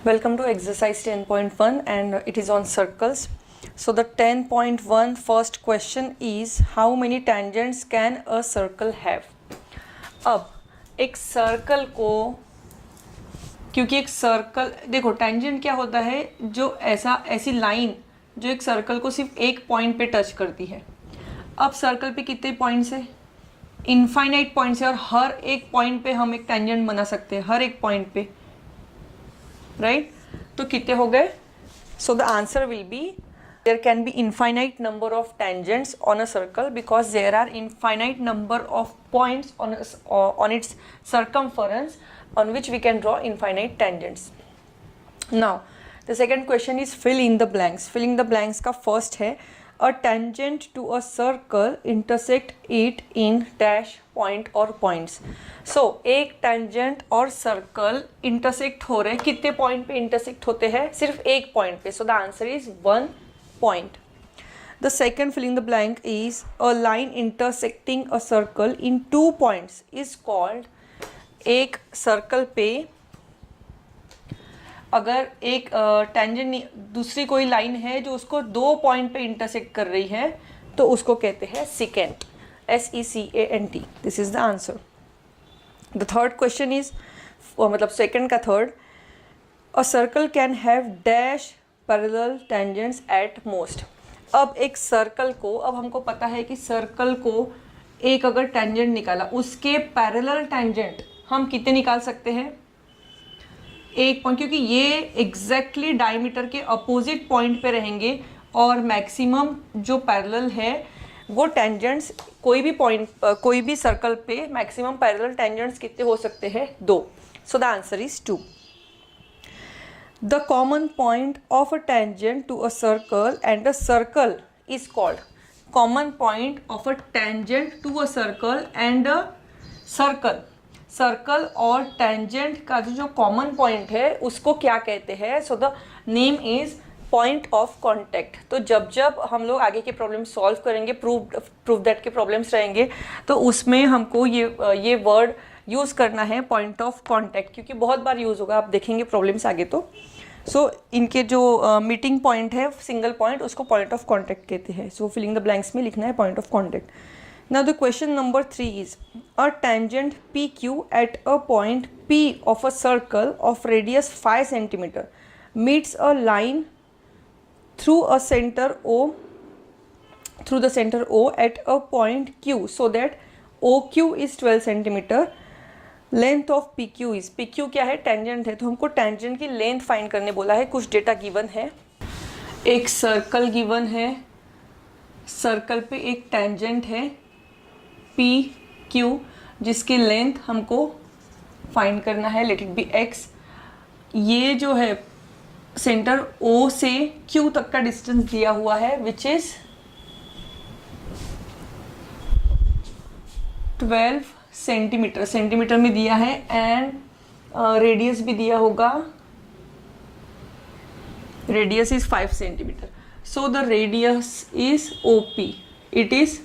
Welcome to exercise 10.1 and it is on circles. So the 10.1 first question is how many tangents can a circle have? अब एक circle को, क्योंकि एक circle देखो tangent क्या होता है, जो ऐसी लाइन जो एक सर्कल को सिर्फ एक पॉइंट पे टच करती है. अब सर्कल पे कितने पॉइंट्स है? इनफाइनाइट पॉइंट्स है और हर एक पॉइंट पे हम एक टेंजेंट बना सकते हैं, हर एक पॉइंट पे, राइट? तो कितने हो गए? So the answer will be there can be infinite number of tangents on a circle because there are infinite number of points on its circumference on which we can draw infinite tangents. Now the second question is fill in the blanks. Fill in the blanks का first है a tangent to a circle intersect it in dash point or points. So एक tangent और circle intersect हो रहे हैं, कितने point पे intersect होते हैं? सिर्फ एक point पे. So the answer is 1 point. The second fill in the blank is a line intersecting a circle in 2 points is called. एक सर्कल पे अगर एक टेंजेंट दूसरी कोई लाइन है जो उसको 2 पॉइंट पे इंटरसेक्ट कर रही है तो उसको कहते हैं secant. SECANT. This is the answer. The third question is मतलब सेकेंड का third, a circle can have dash parallel tangents at most. अब एक सर्कल को, अब हमको पता है कि सर्कल को एक अगर टेंजेंट निकाला, उसके पैरेलल टेंजेंट हम कितने निकाल सकते हैं? एक पॉइंट, क्योंकि ये एग्जैक्टली डायमीटर के अपोजिट पॉइंट पे रहेंगे और मैक्सिमम जो पैरेलल है वो टेंजेंट्स कोई भी पॉइंट, कोई भी सर्कल पे मैक्सिमम पैरेलल टेंजेंट्स कितने हो सकते हैं? 2. So the answer is 2. The common point of a tangent to a circle and a circle is called. Common point of a tangent to a circle and a circle. Circle और tangent का जो common point है उसको क्या कहते हैं? So the name is point of contact. तो जब हम लोग आगे के प्रॉब्लम सॉल्व करेंगे, प्रूव दैट के प्रॉब्लम्स रहेंगे, तो उसमें हमको ये वर्ड यूज़ करना है पॉइंट ऑफ कॉन्टैक्ट, क्योंकि बहुत बार यूज़ होगा, आप देखेंगे प्रॉब्लम्स आगे. तो इनके जो मीटिंग पॉइंट है सिंगल पॉइंट, उसको पॉइंट ऑफ कॉन्टैक्ट कहते हैं. सो फिलिंग द ब्लैंक्स में लिखना है point of contact. Now the question number 3 is a tangent PQ at a point P of a circle of radius 5 centimetre meets a line through the centre O at a point Q so that OQ is 12 centimetre. Length of PQ is, PQ क्या है? Tangent है, तो हमको tangent की length find करने बोला है. कुछ डेटा गिवन है, एक सर्कल गिवन है, सर्कल पे एक टेंजेंट है PQ जिसकी लेंथ हमको फाइंड करना है. Let it be x. ये जो है सेंटर O से Q तक का डिस्टेंस दिया हुआ है विच इज 12 सेंटीमीटर. सेंटीमीटर में दिया है एंड रेडियस भी दिया होगा. Radius is 5 centimetre. So the radius is OP. It is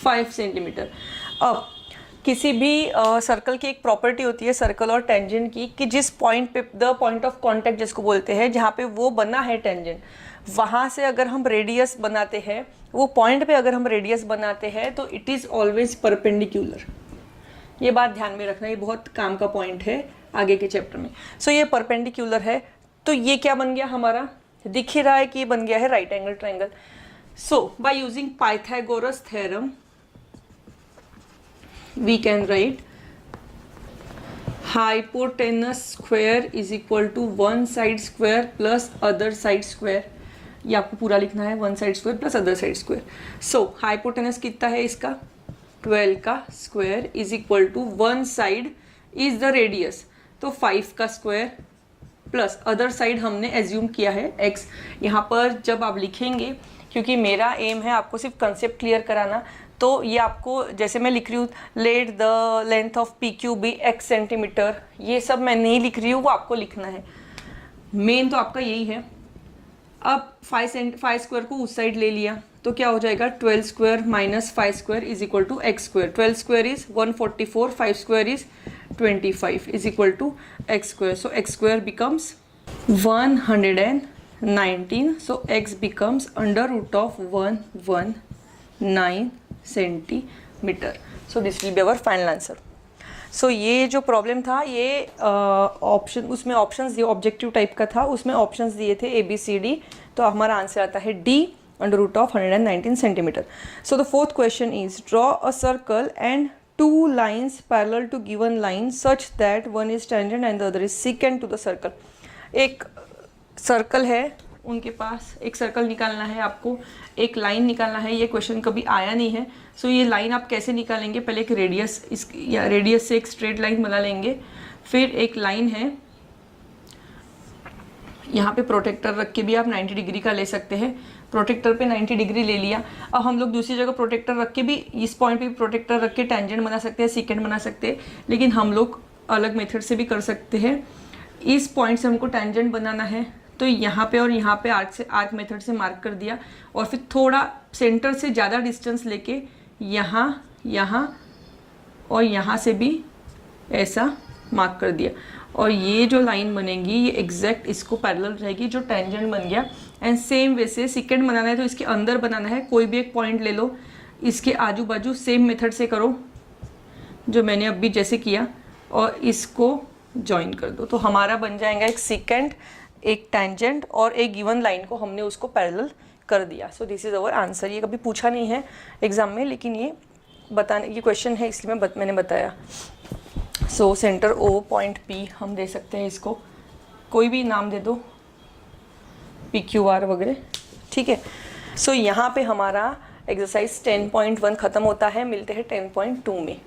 5 centimetre. अब किसी भी सर्कल की एक प्रॉपर्टी होती है सर्कल और टेंजेंट की, कि जिस पॉइंट पे द पॉइंट ऑफ कांटेक्ट जिसको बोलते हैं, जहाँ पे वो बना है टेंजेंट, वहाँ से अगर हम रेडियस बनाते हैं, वो पॉइंट पे अगर हम रेडियस बनाते हैं तो इट इज़ ऑलवेज परपेंडिकुलर. ये बात ध्यान में रखना, ये बहुत काम का पॉइंट है आगे के चैप्टर में. सो ये परपेंडिकुलर है, तो ये क्या बन गया हमारा? दिख ही रहा है कि ये बन गया है right angle triangle. So by using Pythagoras theorem we can write hypotenuse square is equal to one side square plus other side square. ये आपको पूरा लिखना है, one side square plus other side square. So hypotenuse कितना है इसका? 12 का square is equal to one side is the radius, तो 5 का स्क्वायर प्लस अदर साइड हमने एज्यूम किया है x. यहाँ पर जब आप लिखेंगे, क्योंकि मेरा एम है आपको सिर्फ कंसेप्ट क्लियर कराना, तो ये आपको जैसे मैं लिख रही हूँ let the length of PQ be x centimetre, ये सब मैं नहीं लिख रही हूँ, वो आपको लिखना है. मेन तो आपका यही है. अब 5 स्क्वायर को उस साइड ले लिया तो क्या हो जाएगा? 12 square minus 5 square is equal to x square. 12 square is 144, 5 square is 25 is equal to x square. So x square becomes 119, so x becomes under root of 119 centimeter. So this will be our final answer. सो ये जो problem था ये option उसमें options दिए, objective type का था, उसमें options दिए थे ABCD, तो हमारा आंसर आता है D under root of 119 centimetre. So the fourth question is draw a circle and 2 lines parallel to given line such that one is tangent and the other is secant to the circle. एक circle है उनके पास, एक circle निकालना है आपको, एक line निकालना है. ये क्वेश्चन कभी आया नहीं है. सो ये लाइन आप कैसे निकालेंगे, पहले एक रेडियस या रेडियस से एक स्ट्रेट लाइन बना लेंगे, फिर एक लाइन है यहाँ पे प्रोटेक्टर रख के भी आप 90 डिग्री का ले सकते हैं. प्रोटेक्टर पे 90 डिग्री ले लिया. अब हम लोग दूसरी जगह प्रोटेक्टर रख के भी इस पॉइंट पे प्रोटेक्टर रख के टेंजेंट बना सकते हैं, सीकेंट बना सकते हैं, लेकिन हम लोग अलग मेथड से भी कर सकते हैं. इस पॉइंट से हमको टेंजेंट बनाना है तो यहाँ पे और यहाँ पे आर्क मेथड से मार्क कर दिया, और फिर थोड़ा सेंटर से ज़्यादा डिस्टेंस लेके यहाँ और यहाँ से भी ऐसा मार्क कर दिया, और ये जो लाइन बनेगी ये एग्जैक्ट इसको पैरेलल रहेगी जो टेंजेंट बन गया. एंड सेम वैसे सेकेंड बनाना है तो इसके अंदर बनाना है, कोई भी एक पॉइंट ले लो, इसके आजू बाजू सेम मेथड से करो जो मैंने अभी जैसे किया, और इसको ज्वाइन कर दो, तो हमारा बन जाएगा एक सेकेंड, एक टेंजेंट और एक गिवन लाइन को हमने उसको पैरेलल कर दिया. So this is our answer. ये कभी पूछा नहीं है एग्जाम में, लेकिन ये क्वेश्चन है इसलिए मैंने बताया. So centre O point P हम दे सकते हैं, इसको कोई भी नाम दे दो, PQR वगैरह, ठीक है. सो यहाँ पे हमारा एक्सरसाइज 10.1 ख़त्म होता है. मिलते हैं 10.2 में.